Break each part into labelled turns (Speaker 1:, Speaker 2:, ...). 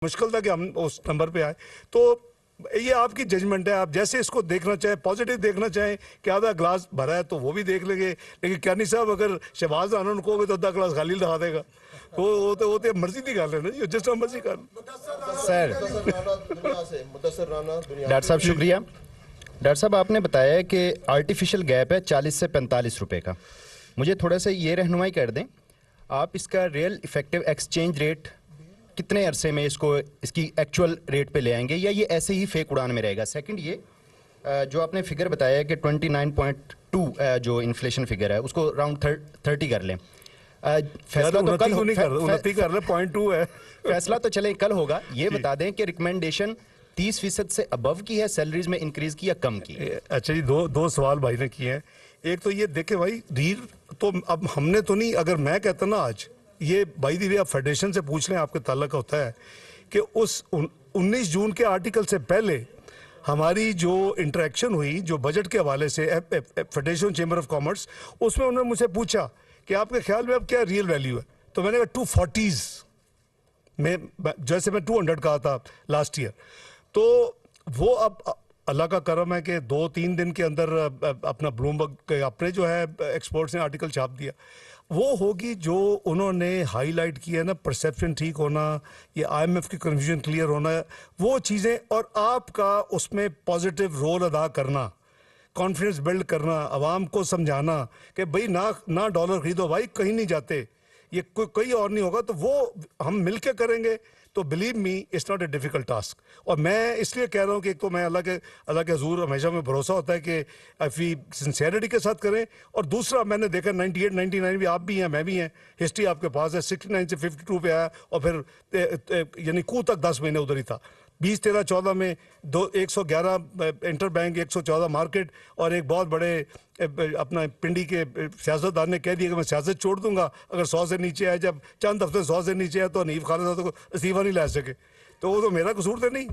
Speaker 1: मुश्किल था कि हम उस नंबर पे आए। तो ये आपकी जजमेंट है, आप जैसे इसको देखना चाहें, पॉजिटिव देखना चाहें कि आधा ग्लास भरा है तो वो भी देख लेंगे, लेकिन क्यानी साहब अगर शहबाज राना को कहोगे तो आधा ग्लास खाली दिखा देगा। तो वो तो मर्जी नहीं कर लेना जी, जिस तरह मर्जी कर।
Speaker 2: सर डॉक्टर साहब शुक्रिया। डॉक्टर साहब आपने बताया है कि आर्टिफिशियल गैप है 40 से 45 रुपए का। मुझे थोड़ा सा ये रहनुमाई कर दें, आप इसका रियल इफेक्टिव एक्सचेंज रेट कितने अरसे में इसकी एक्चुअल रेट पे ले आएंगे, या ये ऐसे ही फेक उड़ान में रहेगा? सेकंड, ये जो आपने फिगर बताया है कि 29.2 जो इन्फ्लेशन फिगर है उसको राउंड 30 कर लें। फैसला तो कल
Speaker 1: कर ले, 0.2 है।
Speaker 2: फैसला तो चले कल होगा। ये बता दें कि रिकमेंडेशन 30% से अबव की है सैलरीज में इंक्रीज की या कम की?
Speaker 1: अच्छा जी, दो सवाल भाई ने किए हैं। एक तो ये देखे भाई, रील तो अब हमने तो नहीं, अगर मैं कहता ना आज ये भाई दी आप फेडरेशन से पूछ लें, आपके ताल्लुक होता है कि उस 19 जून के आर्टिकल से पहले हमारी जो इंटरेक्शन हुई जो बजट के हवाले से फेडरेशन चेंबर ऑफ कॉमर्स, उसमें उन्होंने मुझसे पूछा कि आपके ख्याल में अब क्या रियल वैल्यू है, तो मैंने कहा 240 में, जैसे मैं 200 कहा था लास्ट ईयर। तो वो अब अल्लाह का करम है कि 2-3 दिन के अंदर अपना ब्लूमबर्ग के अपने जो है एक्सपर्ट्स ने आर्टिकल छाप दिया। वो होगी जो उन्होंने हाईलाइट किया ना, परसेप्शन ठीक होना, ये आईएमएफ की कन्फ्यूजन क्लियर होना, वो चीज़ें, और आपका उसमें पॉजिटिव रोल अदा करना, कॉन्फिडेंस बिल्ड करना, आवाम को समझाना कि भाई ना डॉलर खरीदो भाई, कहीं नहीं जाते, ये कोई और नहीं होगा। तो वो हम मिलकर करेंगे तो believe me it's not a difficult task. और मैं इसलिए कह रहा हूँ कि एक तो मैं अल्लाह के हजूर हमेशा में भरोसा होता है कि अफी सिंसेरिटी के साथ करें, और दूसरा मैंने देखा 98-99 भी आप भी हैं, मैं भी हैं, हिस्ट्री आपके पास है, 69 से 52 पे आया, और फिर यानी कू तक 10 महीने उधर ही था। 2013-14 में 111 इंटर बैंक, 114 मार्केट, और एक बहुत बड़े अपना पिंडी के सियासतदान ने कह दिया कि मैं सियासत छोड़ दूंगा अगर 100 से नीचे आए। जब चंद हफ्ते 100 से नीचे आए तो हनीफ खालिद साहब को इस्तीफा नहीं ला सके, तो वो तो मेरा कसूर तो नहीं।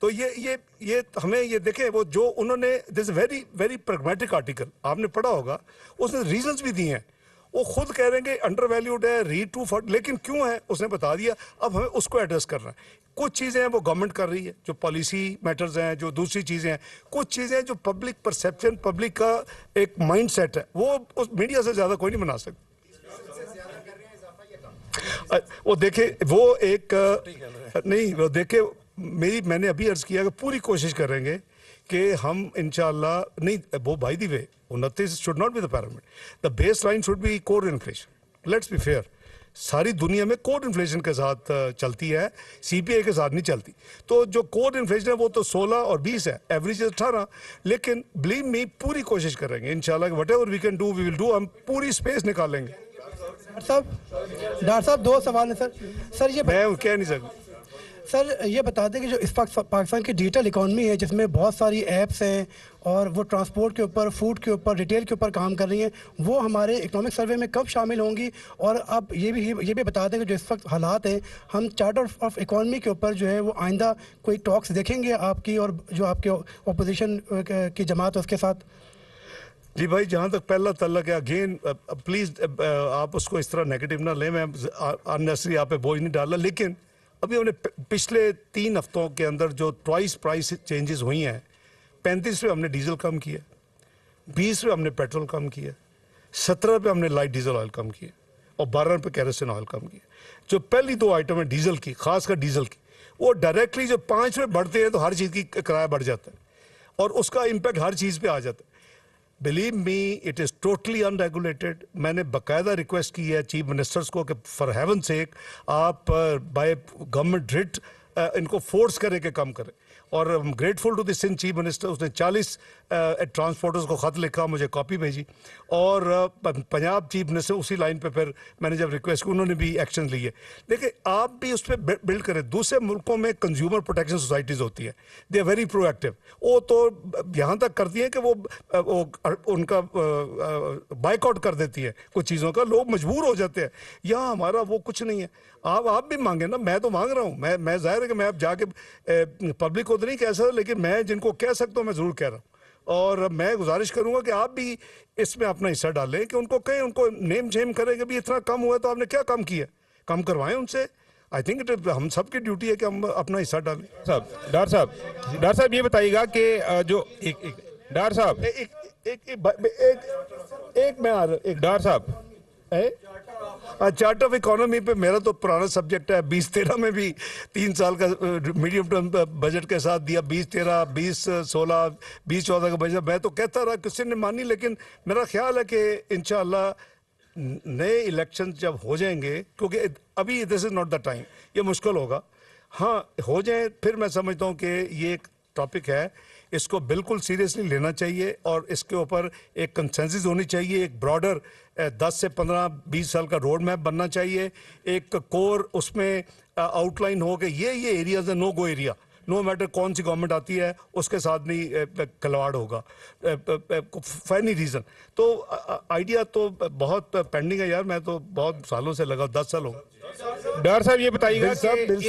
Speaker 1: तो ये हमें ये देखें, वो जो उन्होंने, this very very pragmatic article आपने पढ़ा होगा, उसने रीजंस भी दिए हैं। वो खुद कह रहे हैं कि अंडर वैल्यूड है, रीड टू फॉर, लेकिन क्यों है उसने बता दिया। अब हमें उसको एड्रेस करना है। कुछ चीज़ें हैं वो गवर्नमेंट कर रही है, जो पॉलिसी मैटर्स हैं, जो दूसरी चीज़ें हैं, कुछ चीज़ें हैं जो पब्लिक परसेप्शन, पब्लिक का एक माइंड सेट है, वो उस मीडिया से ज़्यादा कोई नहीं बना सकता। वो देखे, वो एक नहीं, वो देखे, मैंने अभी अर्ज किया कि पूरी कोशिश करेंगे कि हम इंशाल्लाह नहीं, वो by the way 29 should not be the parameter, the base line should be core inflation. Let's be fair, सारी दुनिया में कोर इन्फ्लेशन के साथ चलती है, सीपीआई के साथ नहीं चलती। तो जो कोर इन्फ्लेशन है वो तो 16 और 20 है, एवरेज 18। लेकिन बिलीव मी पूरी कोशिश करेंगे इंशाल्लाह, whatever we can do we will do, हम पूरी स्पेस निकालेंगे।
Speaker 3: डॉक्टर साहब 2 सवाल है सर ये
Speaker 1: मैं कह नहीं सकता
Speaker 3: सर, ये बता दें कि जो इस पाकिस्तान की डिजिटल इकॉनमी है, जिसमें बहुत सारी ऐप्स हैं और वो ट्रांसपोर्ट के ऊपर, फूड के ऊपर, रिटेल के ऊपर काम कर रही हैं, वो हमारे इकोनॉमिक सर्वे में कब शामिल होंगी? और अब ये भी बता दें कि जो इस वक्त हालात हैं, हम चार्टर ऑफ इकॉनमी के ऊपर जो है वो आइंदा कोई टॉक्स देखेंगे आपकी और जो आपके अपोजिशन की जमात है उसके साथ?
Speaker 1: जी भाई, जहाँ तक पहला तल्लक है, अगेन प्लीज़ आप उसको इस तरह नेगेटिव ना लें, मैं अननेसेसरी आप पे बोझ नहीं डाला। लेकिन अभी हमने पिछले 3 हफ्तों के अंदर जो ट्वाइस प्राइस चेंजेस हुई हैं, 35 पे हमने डीजल कम किया, 20 पे हमने पेट्रोल कम किया, 17 पे हमने लाइट डीजल ऑयल कम किया, और 12 पे कैरोसिन ऑयल कम किया। जो पहली 2 आइटम है डीजल की, खासकर डीजल की, वो डायरेक्टली जो 5 पे बढ़ते हैं तो हर चीज़ की किराया बढ़ जाता है, और उसका इम्पैक्ट हर चीज़ पे आ जाता है। Believe me, it is totally unregulated. मैंने बाकायदा रिक्वेस्ट की है चीफ मिनिस्टर्स को कि फॉर हेवन सेक आप बाय गवर्नमेंट रिट इनको फोर्स करें कि कम करें। और I am grateful to the Sindh chief minister, उसने 40 ट्रांसपोर्टर्स को ख़त लिखा, मुझे कॉपी भेजी, और पंजाब चीफ मिनिस्टर उसी लाइन पे फिर मैंने जब रिक्वेस्ट की उन्होंने भी एक्शन लिए। देखिए, आप भी उस पर बिल्ड करें। दूसरे मुल्कों में कंज्यूमर प्रोटेक्शन सोसाइटीज़ होती है, दे आर वेरी प्रोएक्टिव। वो तो यहाँ तक करती हैं कि वो उनका बाइकआउट कर देती है कुछ चीज़ों का, लोग मजबूर हो जाते हैं। यहाँ हमारा वो कुछ नहीं है। आप भी मांगे ना, मैं तो मांग रहा हूँ, मैं जाहिर है कि मैं अब जाके पब्लिक को तो नहीं कह सकता, लेकिन मैं जिनको कह सकता हूँ मैं ज़रूर कह रहा हूँ। और मैं गुजारिश करूंगा कि आप भी इसमें अपना हिस्सा डालें, कि उनको कहें, उनको नेम शेम करें कि भी इतना कम हुआ तो आपने क्या कम किया, कम करवाएं उनसे। आई थिंक इट हम सबकी ड्यूटी है कि हम अपना हिस्सा डालें।
Speaker 4: डॉक्टर साहब ये बताइएगा कि जो डॉक्टर साहब
Speaker 1: एक मैं आ रहा एक
Speaker 4: डॉक्टर साहब
Speaker 1: चार्ट ऑफ इकोनॉमी पे मेरा तो पुराना सब्जेक्ट है। 2013 में भी 3 साल का मीडियम टर्म बजट के साथ दिया, 2013, 2016, 2014 का बजट। मैं तो कहता रहा, किसी ने मानी, लेकिन मेरा ख्याल है कि इंशाल्लाह नए इलेक्शन जब हो जाएंगे, क्योंकि अभी this is not the time, ये मुश्किल होगा। हाँ हो जाए फिर मैं समझता हूँ कि ये एक टॉपिक है, इसको बिल्कुल सीरियसली लेना चाहिए और इसके ऊपर एक कंसेंसस होनी चाहिए। एक ब्रॉडर 10 से 15-20 साल का रोड मैप बनना चाहिए। एक कोर उसमें आउटलाइन हो कि ये एरियाज है, no go area, no matter कौन सी गवर्नमेंट आती है उसके साथ नहीं खिलवाड़ होगा फॉर एनी रीज़न। तो आइडिया तो बहुत पेंडिंग है यार, मैं तो बहुत सालों से लगा, 10 साल हो गए।
Speaker 4: डॉक्टर साहब ये बताइएगा कि
Speaker 1: बिल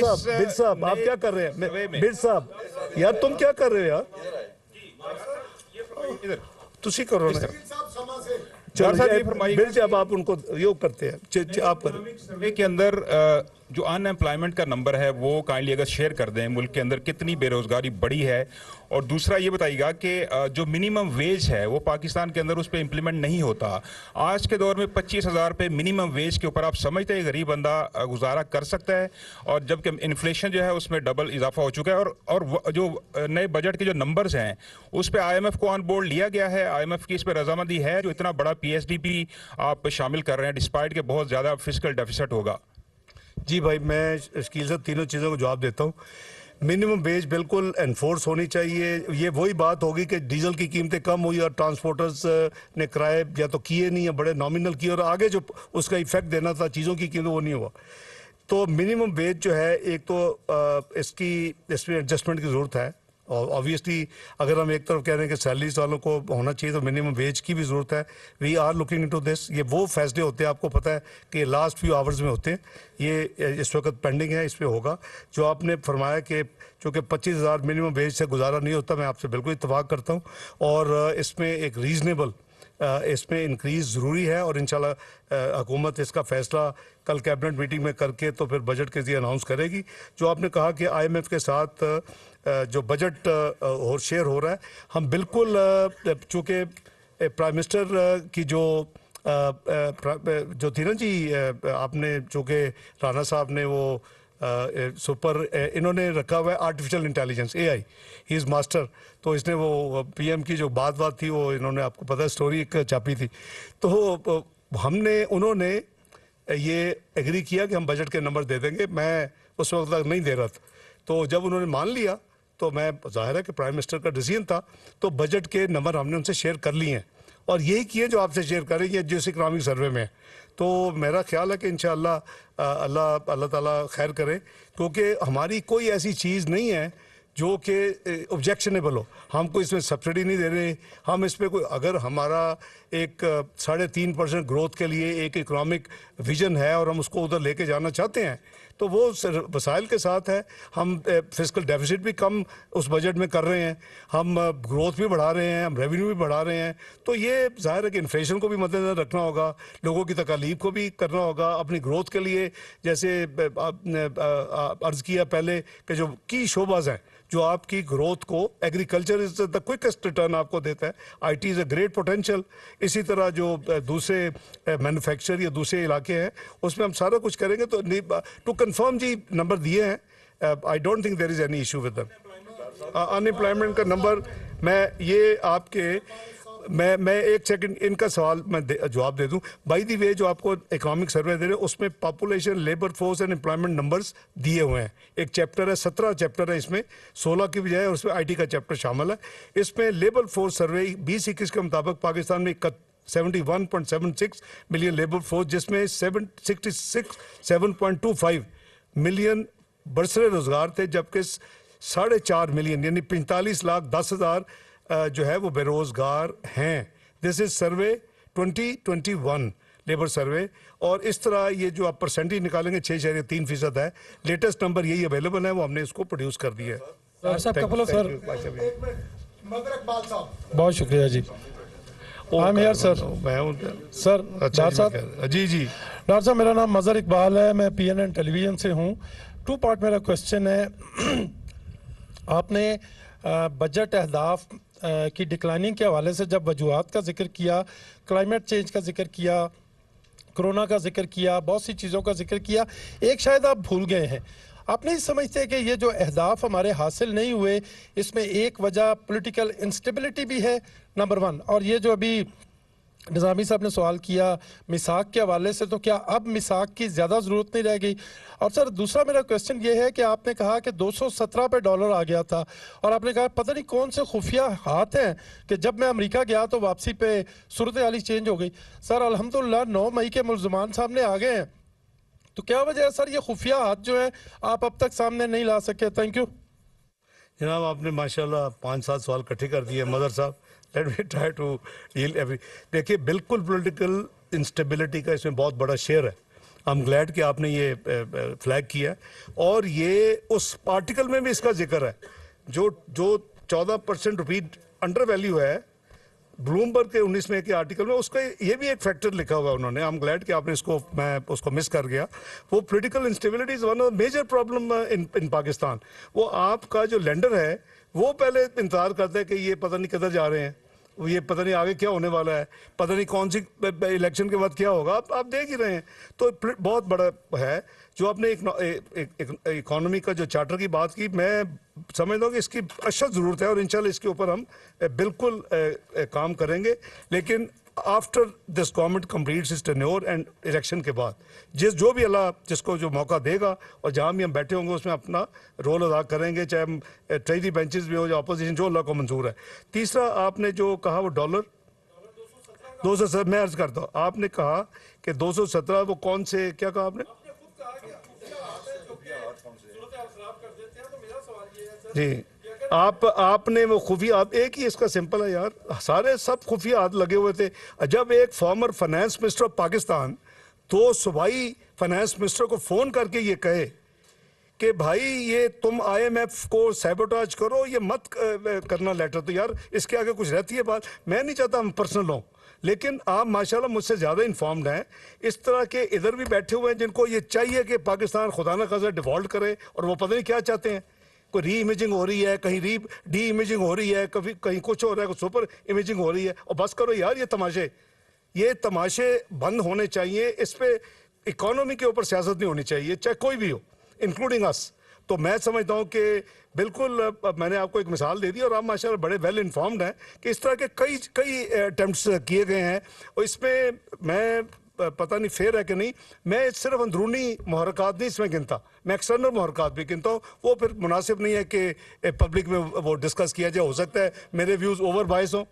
Speaker 1: साहब आप क्या कर रहे हैं? बिल साहब यार तुम क्या कर रहे हो यार? तुसी करो ना।
Speaker 4: डॉक्टर साहब ये फरमाइएगा
Speaker 1: बिल साहब आप उनको योग करते हैं, आप करें।
Speaker 4: सर्वे के अंदर जो अनएम्प्लॉयमेंट का नंबर है वो काइंडली अगर शेयर कर दें, मुल्क के अंदर कितनी बेरोजगारी बढ़ी है। और दूसरा ये बताइएगा कि जो मिनिमम वेज है वो पाकिस्तान के अंदर उस पर इम्प्लीमेंट नहीं होता। आज के दौर में 25,000 रुपये मिनिमम वेज के ऊपर आप समझते हैं गरीब बंदा गुजारा कर सकता है? और जबकि इन्फ्लेशन जो है उसमें डबल इजाफा हो चुका है। और जो नए बजट के जो नंबर्स हैं उस पर IMF को ऑन बोर्ड लिया गया है, IMF की इस पर रजामंदी है, जो इतना बड़ा PSDP आप शामिल कर रहे हैं डिस्पाइट के बहुत ज़्यादा फिस्कल डेफिसिट होगा।
Speaker 1: जी भाई, मैं शकील से तीनों चीज़ों को जवाब देता हूँ। मिनिमम वेज बिल्कुल एनफोर्स होनी चाहिए। ये वही बात होगी कि डीजल की कीमतें कम हुई और ट्रांसपोर्टर्स ने किराए या तो किए नहीं है, बड़े नॉमिनल किए, और आगे जो उसका इफेक्ट देना था चीज़ों की कीमत वो नहीं हुआ। तो मिनिमम वेज जो है, एक तो इसमें एडजस्टमेंट की ज़रूरत है। और ऑब्वियसली अगर हम एक तरफ कह रहे हैं कि सैलरीज वालों को होना चाहिए तो मिनिमम वेज की भी ज़रूरत है। We are looking into this. ये वो फैसले होते हैं, आपको पता है कि लास्ट फ्यू आवर्स में होते हैं, ये इस वक्त पेंडिंग है, इस पर होगा। जो आपने फरमाया कि चूँकि 25,000 मिनिमम वेज से गुजारा नहीं होता, मैं आपसे बिल्कुल इत्तेफाक करता हूँ। और इसमें एक रीज़नेबल इसमें इंक्रीज़ ज़रूरी है और इंशाल्लाह हुकूमत इसका फ़ैसला कल कैबिनेट मीटिंग में करके तो फिर बजट के ज़रिए अनाउंस करेगी। जो आपने कहा कि IMF के साथ जो बजट और शेयर हो रहा है, हम बिल्कुल, चूँकि प्राइम मिनिस्टर की जो थी ना जी, आपने चूँकि राणा साहब ने वो सुपर इन्होंने रखा हुआ है artificial intelligence, AI, he is master. तो इसने वो PM की जो बात थी वो इन्होंने, आपको पता है स्टोरी एक छापी थी, तो उन्होंने ये एग्री किया कि हम बजट के नंबर दे देंगे। मैं उस वक्त तक नहीं दे रहा था, तो जब उन्होंने मान लिया तो मैं, जाहिर है कि प्राइम मिनिस्टर का डिसीजन था, तो बजट के नंबर हमने उनसे शेयर कर लिए हैं और यही किए जो आपसे शेयर कर रही है, जिस इकनॉमिक सर्वे में। तो मेरा ख्याल है कि इंशाअल्लाह अल्लाह ताला खैर करे, क्योंकि हमारी कोई ऐसी चीज़ नहीं है जो कि ऑब्जेक्शनेबल हो। हम कोई इसमें सब्सिडी नहीं दे रहे, हम इस पर कोई, अगर हमारा एक 3.5% ग्रोथ के लिए एक इकोनॉमिक विजन है और हम उसको उधर लेके जाना चाहते हैं तो वो वसाइल के साथ है। हम फिस्कल डेफिसिट भी कम उस बजट में कर रहे हैं, हम ग्रोथ भी बढ़ा रहे हैं, हम रेवेन्यू भी बढ़ा रहे हैं। तो ये जाहिर है कि इन्फ्लेशन को भी मद्देनजर रखना होगा, लोगों की तकालीफ को भी करना होगा अपनी ग्रोथ के लिए। जैसे आपने अर्ज़ किया पहले कि जो की शोबाज हैं जो आपकी ग्रोथ को, agriculture is the quickest return आपको देता है, IT is a great potential. इसी तरह जो दूसरे मैन्युफैक्चर या दूसरे इलाके हैं उसमें हम सारा कुछ करेंगे। तो टू कंफर्म जी नंबर दिए हैं, I don't think there is any issue with them. Unemployment का नंबर मैं एक सेकंड इनका सवाल मैं जवाब दे दूं। बाय द वे, जो आपको इकोनॉमिक सर्वे दे रहे हैं उसमें population, labour force and employment numbers दिए हुए हैं। एक चैप्टर है, 17 चैप्टर है इसमें, 16 की बजाय, और उसमें IT का चैप्टर शामिल है। इसमें लेबर फोर्स सर्वे 2021 के मुताबिक पाकिस्तान में 71.76 मिलियन लेबर फोर्स, जिसमें 7.25 मिलियन बरसरे रोजगार थे, जबकि 4.5 मिलियन यानी 45,10,000 जो है वो बेरोजगार हैं। दिस इज सर्वे 2021 लेबर सर्वे। और इस तरह ये जो आप परसेंटेज निकालेंगे 6.3% है। लेटेस्ट नंबर यही अवेलेबल है, वो हमने इसको प्रोड्यूस कर दिया है।
Speaker 3: बहुत शुक्रिया जी।
Speaker 5: I'm here, sir.
Speaker 1: मैं हूँ
Speaker 5: सर
Speaker 1: अच्छा
Speaker 5: डॉक्टर
Speaker 1: जी,
Speaker 5: साहब,
Speaker 1: मैं कह- जी जी
Speaker 5: डॉक्टर साहब मेरा नाम मजहर इकबाल है, मैं PNN टेलीविजन से हूँ। 2 पार्ट मेरा क्वेश्चन है। आपने बजट अहदाफ की डिक्लाइनिंग के हवाले से जब वजूहात का जिक्र किया, क्लाइमेट चेंज का जिक्र किया, कोरोना का जिक्र किया, बहुत सी चीज़ों का जिक्र किया, एक शायद आप भूल गए हैं। आप नहीं समझते कि ये जो अहदाफ हमारे हासिल नहीं हुए, इसमें एक वजह पॉलिटिकल इंस्टेबिलिटी भी है, नंबर 1। और ये जो अभी निज़ामी साहब ने सवाल किया मिसाक के हवाले से, तो क्या अब मिसाक की ज़्यादा ज़रूरत नहीं रह गई? और सर दूसरा मेरा क्वेश्चन ये है कि आपने कहा कि 217 पे डॉलर आ गया था, और आपने कहा पता नहीं कौन से खुफिया हाथ हैं कि जब मैं अमेरिका गया तो वापसी पे सूरत हाल ही चेंज हो गई। सर अल्हम्दुलिल्लाह 9 मई के मुल्ज़मान सामने आ गए हैं, तो क्या वजह है सर ये खुफिया हाथ जो है आप अब तक सामने नहीं ला सके? थैंक यू
Speaker 1: जनाब, आपने माशाल्लाह 5-7 सवाल इकट्ठे कर दिए मदर साहब। Let me try to deal every. देखिए, बिल्कुल पॉलिटिकल इंस्टेबिलिटी का इसमें बहुत बड़ा शेयर है। आई एम ग्लैड कि आपने ये फ्लैग किया, और ये उस आर्टिकल में भी इसका जिक्र है जो जो 14% रुपी अंडर वैल्यू है ब्लूमबर्ग के 19 के आर्टिकल में, उसका ये भी एक फैक्टर लिखा हुआ है उन्होंने। आई एम ग्लैड कि आपने इसको, मैं उसको मिस कर गया। वो political instability is one of major problem in Pakistan. वो आपका जो लेंडर है वो पहले इंतजार करता है कि ये पता नहीं किधर जा रहे हैं, ये पता नहीं आगे क्या होने वाला है, पता नहीं कौन सी इलेक्शन के बाद क्या होगा, आप देख ही रहे हैं। तो बहुत बड़ा है जो आपने इकोनॉमी का जो चार्टर की बात की, मैं समझता हूँ कि इसकी अशद ज़रूरत है, और इंशाल्लाह इसके ऊपर हम बिल्कुल काम करेंगे। लेकिन after this government completes it's tenure and election के बाद जो भी अल्लाह जिसको जो मौका देगा, और जहाँ भी हम बैठे होंगे उसमें अपना रोल अदा करेंगे, चाहे हम ट्रेजरी बेंचेस भी हो या अपोजिशन, जो अल्लाह को मंजूर है। तीसरा आपने जो कहा वो डॉलर 217, मैं अर्ज करता हूँ, आपने कहा कि 217 वो कौन से, क्या कहा आपने? जी, आपने वो खुफिया, आप एक ही इसका सिंपल है यार, सारे सब खुफिया हाथ लगे हुए थे। जब एक former finance minister of Pakistan तो सूबाई फाइनेंस मिनिस्टर को फोन करके ये कहे कि भाई ये तुम IMF को सैबोटाज करो, ये मत करना लेटर, तो यार इसके आगे कुछ रहती है बात। मैं नहीं चाहता हम पर्सनल हों, लेकिन आप माशाल्लाह मुझसे ज़्यादा इन्फॉर्म्ड हैं। इस तरह के इधर भी बैठे हुए हैं जिनको ये चाहिए कि पाकिस्तान खुदा न खासा डिफॉल्ट करे, और वो पता नहीं क्या चाहते हैं। कोई री इमेजिंग हो रही है, कहीं डी इमेजिंग हो रही है, कभी कहीं कुछ हो रहा है, कुछ सुपर इमेजिंग हो रही है। और बस करो यार, ये तमाशे बंद होने चाहिए। इस पे इकोनॉमी के ऊपर सियासत नहीं होनी चाहिए, चाहे कोई भी हो, इंक्लूडिंग अस। तो मैं समझता हूँ कि बिल्कुल मैंने आपको एक मिसाल दे दी, और आप माशाल्लाह बड़े वेल इन्फॉर्म्ड हैं कि इस तरह के कई अटेम्प्ट्स किए गए हैं। और इसमें मैं पता नहीं फेयर है कि नहीं, मैं सिर्फ अंदरूनी मुहरकात नहीं इसमें गिनता, मैं एक्सटर्नल मुहरकात भी गिनता हूँ। वो फिर मुनासिब नहीं है कि पब्लिक में वो डिस्कस किया जाए। हो सकता है मेरे व्यूज़ ओवर बायस हों,